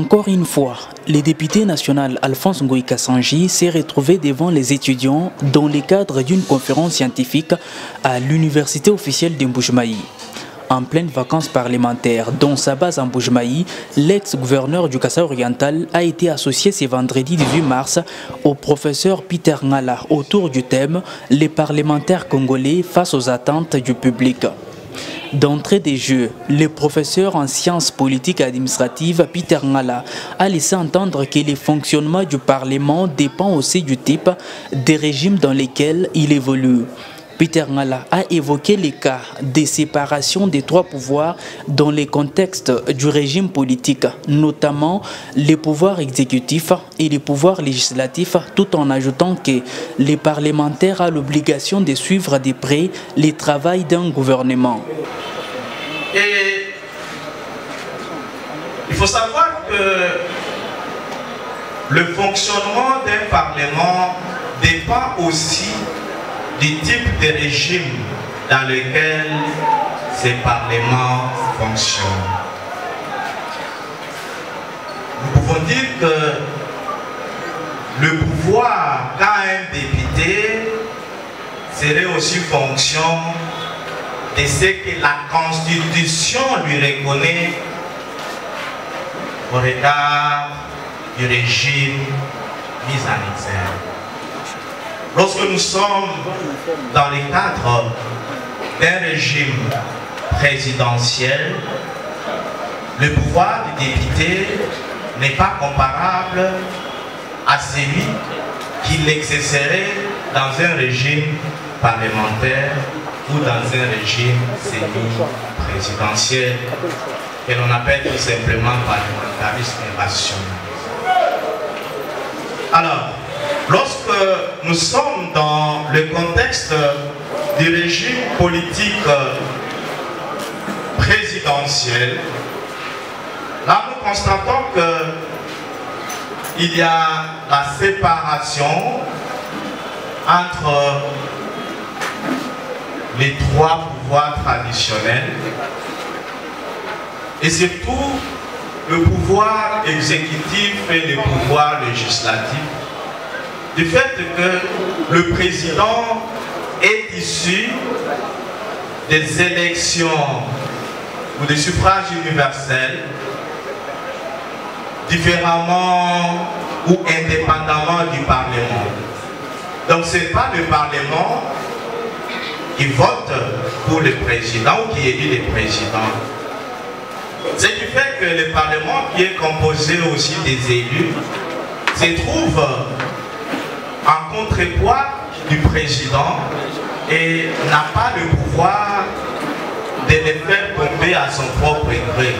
Encore une fois, le député national Alphonse Ngoï Kassanji s'est retrouvé devant les étudiants dans le cadre d'une conférence scientifique à l'université officielle de Mbuji-Mayi. En pleine vacances parlementaires, dont sa base en Mbuji-Mayi, l'ex-gouverneur du Kasaï oriental a été associé ce vendredi 18 mars au professeur Peter Ngala autour du thème « Les parlementaires congolais face aux attentes du public ». D'entrée des jeux, le professeur en sciences politiques et administratives Peter Ngala a laissé entendre que le fonctionnement du Parlement dépend aussi du type de régime dans lequel il évolue. Peter Ngala a évoqué les cas de séparation des trois pouvoirs dans le contexte du régime politique, notamment les pouvoirs exécutifs et les pouvoirs législatifs, tout en ajoutant que les parlementaires ont l'obligation de suivre de près le travail d'un gouvernement. Et il faut savoir que le fonctionnement d'un parlement dépend aussi du type de régime dans lequel ces parlements fonctionnent. Nous pouvons dire que le pouvoir d'un député serait aussi fonction de ce que la Constitution lui reconnaît au regard du régime mis en exergue. Lorsque nous sommes dans le cadre d'un régime présidentiel, le pouvoir du député n'est pas comparable à celui qu'il exercerait dans un régime parlementaire ou dans un régime semi-présidentiel que l'on appelle tout simplement parlementarisme rationnel. Alors, lorsque nous sommes dans le contexte du régime politique présidentiel, là nous constatons qu'il y a la séparation entre les trois pouvoirs traditionnels et surtout le pouvoir exécutif et le pouvoir législatif, du fait que le président est issu des élections ou des suffrages universels, différemment ou indépendamment du Parlement. Donc ce n'est pas le Parlement qui vote pour le président ou qui élit le président. Ce qui fait que le Parlement, qui est composé aussi des élus, se trouve en contrepoids du président et n'a pas le pouvoir de le faire tomber à son propre gré.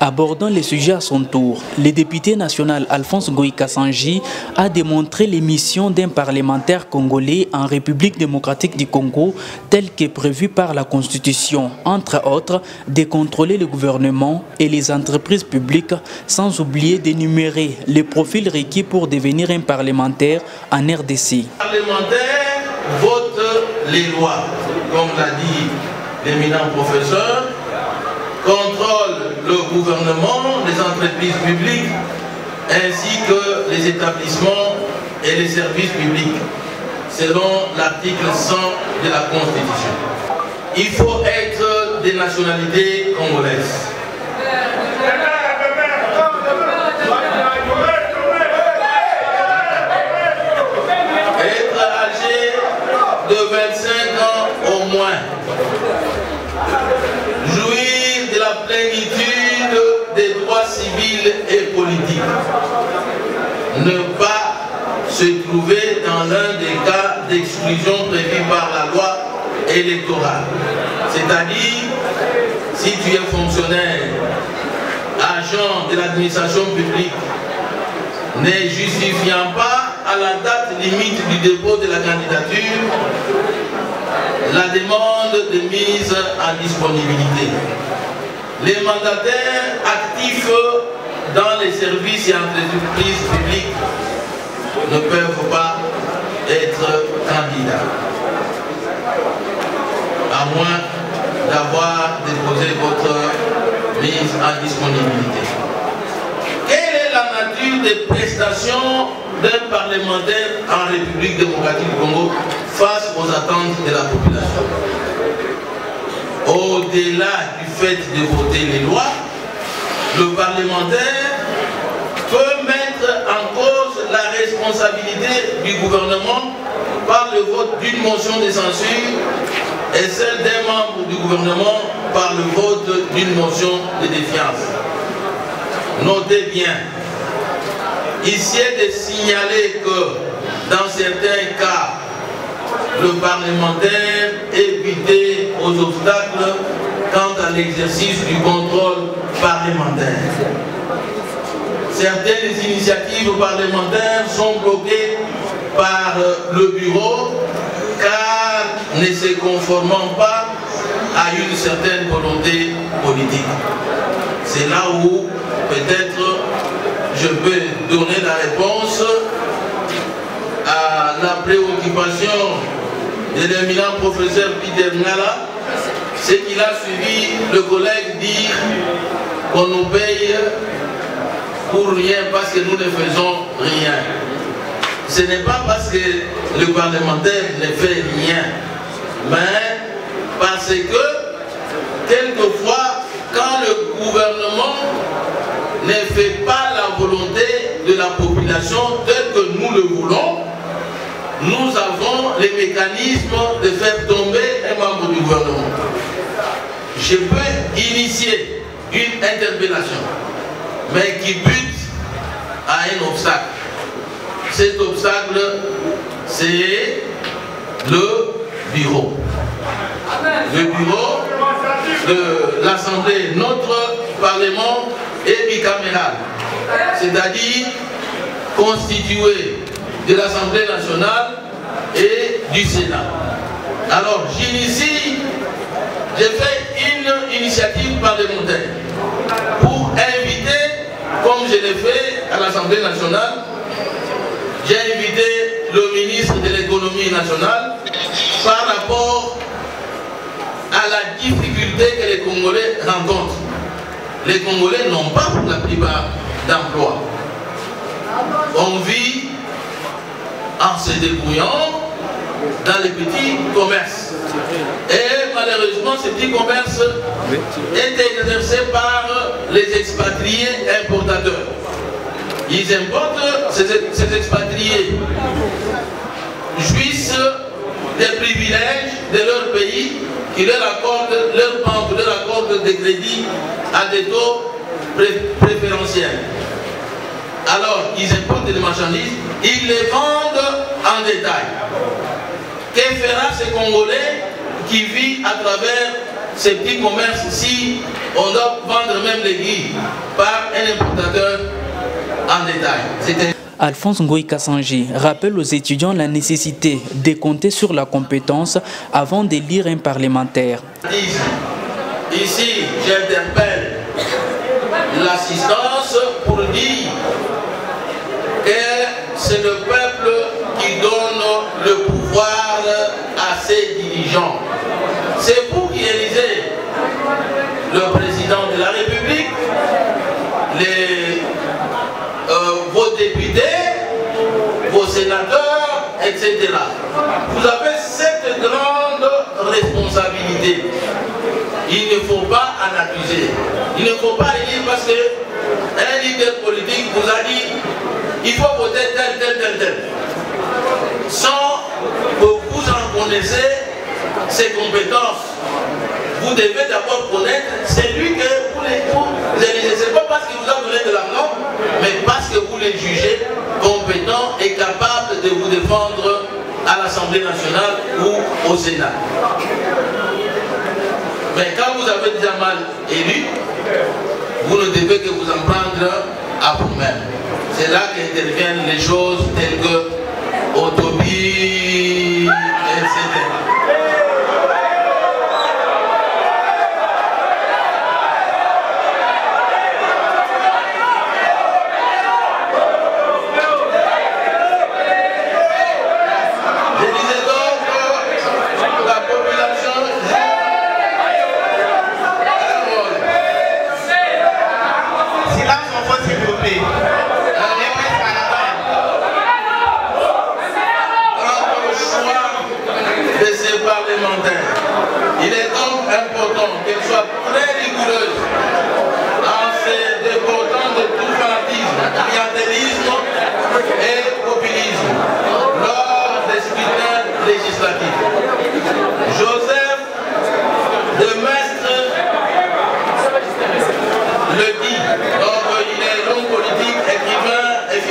Abordant le sujet à son tour, le député national Alphonse Ngoï Kassanji a démontré les missions d'un parlementaire congolais en République démocratique du Congo telles que prévues par la Constitution, entre autres, de contrôler le gouvernement et les entreprises publiques, sans oublier d'énumérer les profils requis pour devenir un parlementaire en RDC. Les parlementaires votent les lois, comme l'a dit l'éminent professeur, contrôle le gouvernement, les entreprises publiques, ainsi que les établissements et les services publics, selon l'article 100 de la Constitution. Il faut être des nationalités congolaises. Être âgé de 25 ans au moins. Jouir de la plénitude des droits civils et politiques. Ne pas se trouver dans l'un des cas d'exclusion prévus par la loi électorale. C'est-à-dire, si tu es fonctionnaire, agent de l'administration publique, ne justifiant pas à la date limite du dépôt de la candidature la demande de mise en disponibilité. Les mandataires actifs dans les services et entreprises publiques ne peuvent pas être candidats, à moins d'avoir déposé votre mise en disponibilité. Quelle est la des prestations d'un parlementaire en République démocratique du Congo face aux attentes de la population. Au-delà du fait de voter les lois, le parlementaire peut mettre en cause la responsabilité du gouvernement par le vote d'une motion de censure et celle d'un membre du gouvernement par le vote d'une motion de défiance. Notez bien, ici est de signaler que dans certains cas, le parlementaire est buté aux obstacles quant à l'exercice du contrôle parlementaire. Certaines initiatives parlementaires sont bloquées par le bureau car ne se conformant pas à une certaine volonté politique. C'est là où peut-être je peux donner la réponse à la préoccupation de l'éminent professeur Peter Ngala, c'est qu'il a suivi le collègue dire qu'on nous paye pour rien parce que nous ne faisons rien. Ce n'est pas parce que le parlementaire ne fait rien, mais parce que quelquefois, quand le gouvernement ne fait pas la volonté de la population telle que nous le voulons, nous avons les mécanismes de faire tomber un membre du gouvernement. Je peux initier une interpellation, mais qui bute à un obstacle. Cet obstacle, c'est le bureau. Le bureau de l'Assemblée, notre Parlement est bicaméral, c'est-à-dire constitué de l'Assemblée nationale et du Sénat. Alors, j'initie, j'ai fait une initiative parlementaire pour inviter, comme je l'ai fait à l'Assemblée nationale, j'ai invité le ministre de l'économie nationale par rapport à la difficulté que les Congolais rencontrent. Les Congolais n'ont pas pour la plupart d'emploi. On vit en se débrouillant dans les petits commerces. Et malheureusement, ces petits commerces étaient exercés par les expatriés importateurs. Ils importent, ces expatriés jouissent des privilèges de leur pays qui leur accordent, leur banque leur accorde des crédits à des taux préférentiels. Alors, ils importent des marchandises, ils les vendent en détail. Que fera ce Congolais qui vit à travers ces petits commerces si on doit vendre même les guides par un importateur en détail? Alphonse Ngoï Kassanji rappelle aux étudiants la nécessité de compter sur la compétence avant d'élire un parlementaire. Ici, j'interpelle l'assistance pour dire que c'est le peuple qui donne le pouvoir à ses dirigeants. C'est vous qui élisez le président de la République, vos députés, vos sénateurs, etc. Vous avez cette grande responsabilité. Il ne faut pas en accuser. Il ne faut pas élire parce qu'un leader politique vous a dit il faut voter tel. Sans que vous en connaissez ses compétences. Vous devez d'abord connaître celui que vous élisez. Ce n'est pas parce qu'il vous a donné de l'argent, mais parce que vous les jugez compétent et capable de vous défendre à l'Assemblée nationale ou au Sénat. Mais quand vous avez déjà mal élu, vous ne devez que vous en prendre à vous-même. C'est là qu'interviennent les choses telles que autobie, etc.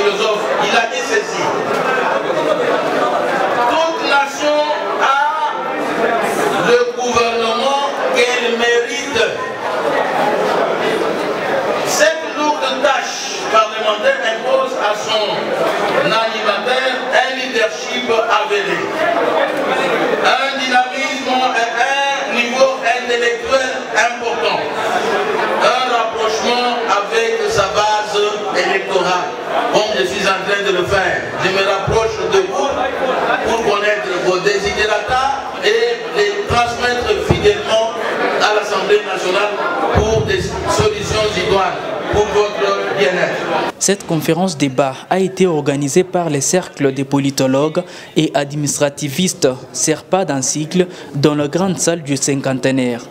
philosophe, il a dit ceci. Toute nation a le gouvernement qu'elle mérite. Cette lourde tâche parlementaire impose à son animateur un leadership avéré, un dynamisme et un niveau intellectuel important, un rapprochement avec sa base électorale, comme je suis en train de le faire. Je me rapproche de vous pour connaître vos desiderata et les transmettre fidèlement à l'Assemblée nationale pour des solutions idoines pour votre bien-être. Cette conférence débat a été organisée par les cercles des politologues et administrativistes, SERPA d'un cycle, dans la grande salle du cinquantenaire.